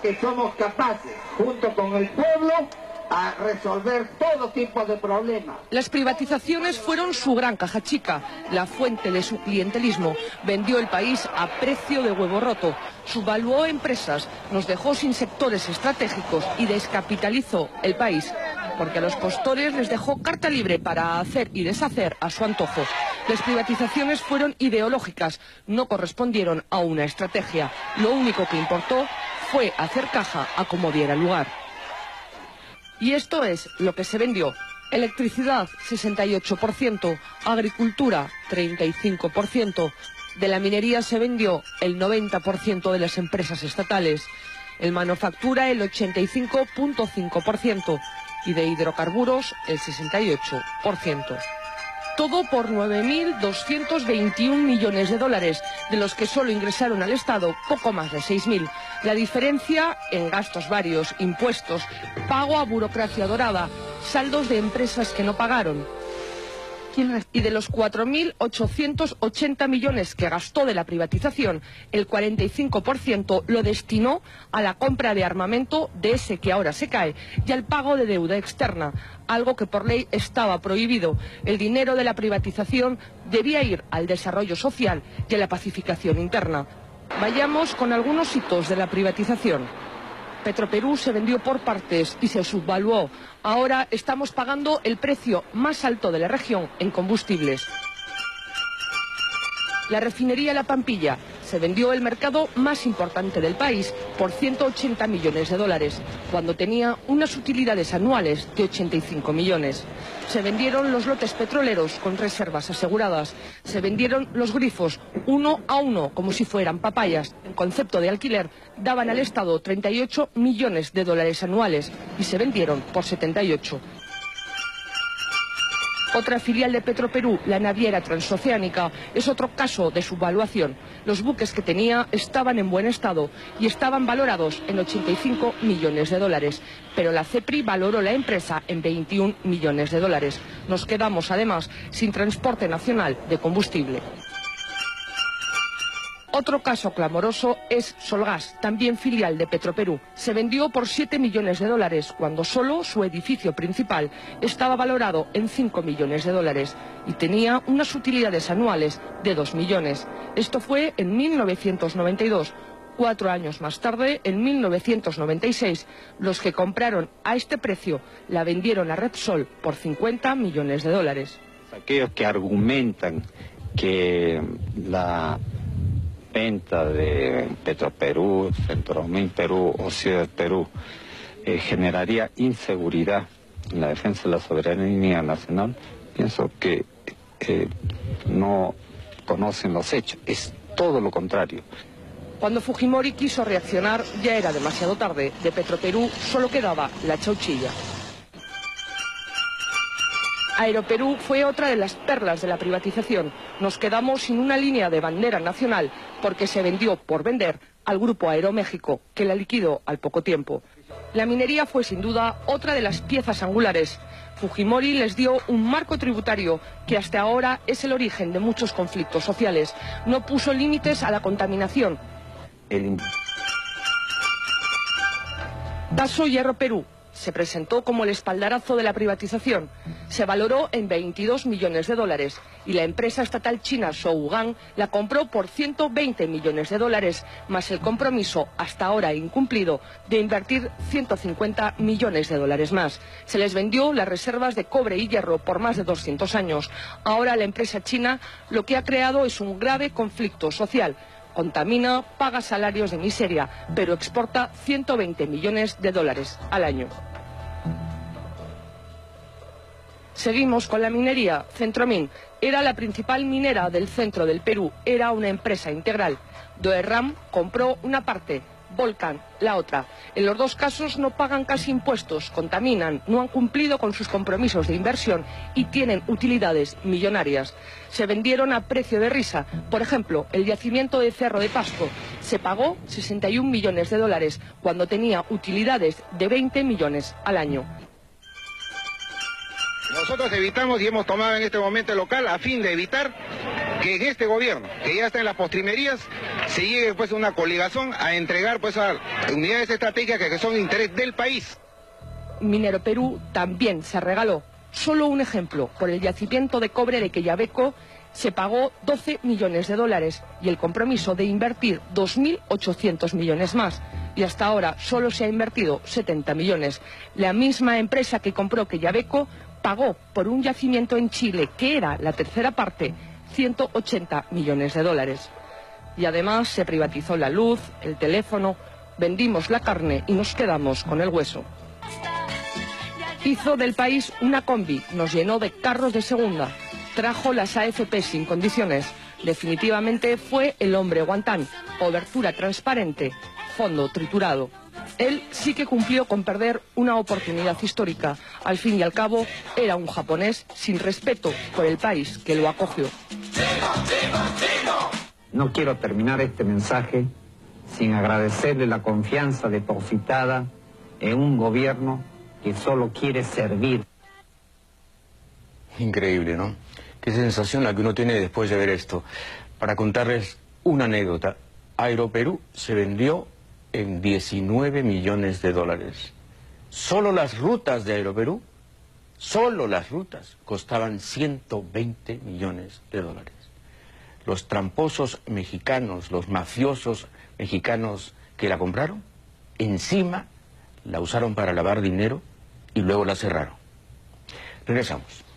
que somos capaces, junto con el pueblo, a resolver todo tipo de problemas. Las privatizaciones fueron su gran caja chica, la fuente de su clientelismo. Vendió el país a precio de huevo roto, subvaluó empresas, nos dejó sin sectores estratégicos y descapitalizó el país, porque a los postores les dejó carta libre para hacer y deshacer a su antojo. Las privatizaciones fueron ideológicas, no correspondieron a una estrategia. Lo único que importó fue hacer caja a como diera lugar. Y esto es lo que se vendió. Electricidad, 68%, agricultura, 35%. De la minería se vendió el 90% de las empresas estatales. En manufactura, el 85,5%. Y de hidrocarburos, el 68%. Todo por 9.221 millones de dólares, de los que solo ingresaron al Estado poco más de 6.000. La diferencia en gastos varios, impuestos, pago a burocracia dorada, saldos de empresas que no pagaron. Y de los 4.880 millones que gastó de la privatización, el 45% lo destinó a la compra de armamento de ese que ahora se cae y al pago de deuda externa, algo que por ley estaba prohibido. El dinero de la privatización debía ir al desarrollo social y a la pacificación interna. Vayamos con algunos hitos de la privatización. Petroperú se vendió por partes y se subvaluó. Ahora estamos pagando el precio más alto de la región en combustibles. La refinería La Pampilla se vendió el mercado más importante del país por 180 millones de dólares, cuando tenía unas utilidades anuales de 85 millones. Se vendieron los lotes petroleros con reservas aseguradas. Se vendieron los grifos uno a uno, como si fueran papayas. En concepto de alquiler, daban al Estado 38 millones de dólares anuales y se vendieron por 78. Otra filial de Petroperú, la naviera transoceánica, es otro caso de subvaluación. Los buques que tenía estaban en buen estado y estaban valorados en 85 millones de dólares. Pero la CEPRI valoró la empresa en 21 millones de dólares. Nos quedamos, además, sin transporte nacional de combustible. Otro caso clamoroso es Solgas, también filial de Petroperú. Se vendió por 7 millones de dólares, cuando solo su edificio principal estaba valorado en 5 millones de dólares y tenía unas utilidades anuales de 2 millones. Esto fue en 1992. 4 años más tarde, en 1996, los que compraron a este precio la vendieron a Repsol por 50 millones de dólares. Aquellos que argumentan que la venta de Petroperú, Centromin Perú o Ciudad Perú generaría inseguridad en la defensa de la soberanía nacional, pienso que no conocen los hechos, es todo lo contrario. Cuando Fujimori quiso reaccionar ya era demasiado tarde. De Petroperú solo quedaba la chauchilla. Aeroperú fue otra de las perlas de la privatización. Nos quedamos sin una línea de bandera nacional porque se vendió por vender al grupo Aeroméxico, que la liquidó al poco tiempo. La minería fue sin duda otra de las piezas angulares. Fujimori les dio un marco tributario que hasta ahora es el origen de muchos conflictos sociales. No puso límites a la contaminación. Taso Hierro Perú se presentó como el espaldarazo de la privatización. Se valoró en 22 millones de dólares y la empresa estatal china Shougang la compró por 120 millones de dólares, más el compromiso, hasta ahora incumplido, de invertir 150 millones de dólares más. Se les vendió las reservas de cobre y hierro por más de 200 años. Ahora la empresa china lo que ha creado es un grave conflicto social. Contamina, paga salarios de miseria, pero exporta 120 millones de dólares al año. Seguimos con la minería. Centromin era la principal minera del centro del Perú, era una empresa integral. Doerram compró una parte, Volcan la otra. En los dos casos no pagan casi impuestos, contaminan, no han cumplido con sus compromisos de inversión y tienen utilidades millonarias. Se vendieron a precio de risa. Por ejemplo, el yacimiento de Cerro de Pasco se pagó 61 millones de dólares cuando tenía utilidades de 20 millones al año. Nosotros evitamos y hemos tomado en este momento el local a fin de evitar que en este gobierno, que ya está en las postrimerías, se llegue pues a una coligazón a entregar pues a unidades estratégicas que son de interés del país. Minero Perú también se regaló. Solo un ejemplo, por el yacimiento de cobre de Quellaveco se pagó 12 millones de dólares y el compromiso de invertir 2.800 millones más. Y hasta ahora solo se ha invertido 70 millones. La misma empresa que compró Quellaveco pagó por un yacimiento en Chile, que era la tercera parte, 180 millones de dólares. Y además se privatizó la luz, el teléfono, vendimos la carne y nos quedamos con el hueso. Hizo del país una combi, nos llenó de carros de segunda, trajo las AFP sin condiciones. Definitivamente fue el hombre guantán, cobertura transparente, fondo triturado. Él sí que cumplió con perder una oportunidad histórica. Al fin y al cabo, era un japonés sin respeto por el país que lo acogió. No quiero terminar este mensaje sin agradecerle la confianza depositada en un gobierno que solo quiere servir. Increíble, ¿no? Qué sensación la que uno tiene después de ver esto. Para contarles una anécdota, Aeroperú se vendió en 19 millones de dólares. Solo las rutas de Aeroperú, solo las rutas, costaban 120 millones de dólares. Los tramposos mexicanos, los mafiosos mexicanos que la compraron, encima la usaron para lavar dinero y luego la cerraron. Regresamos.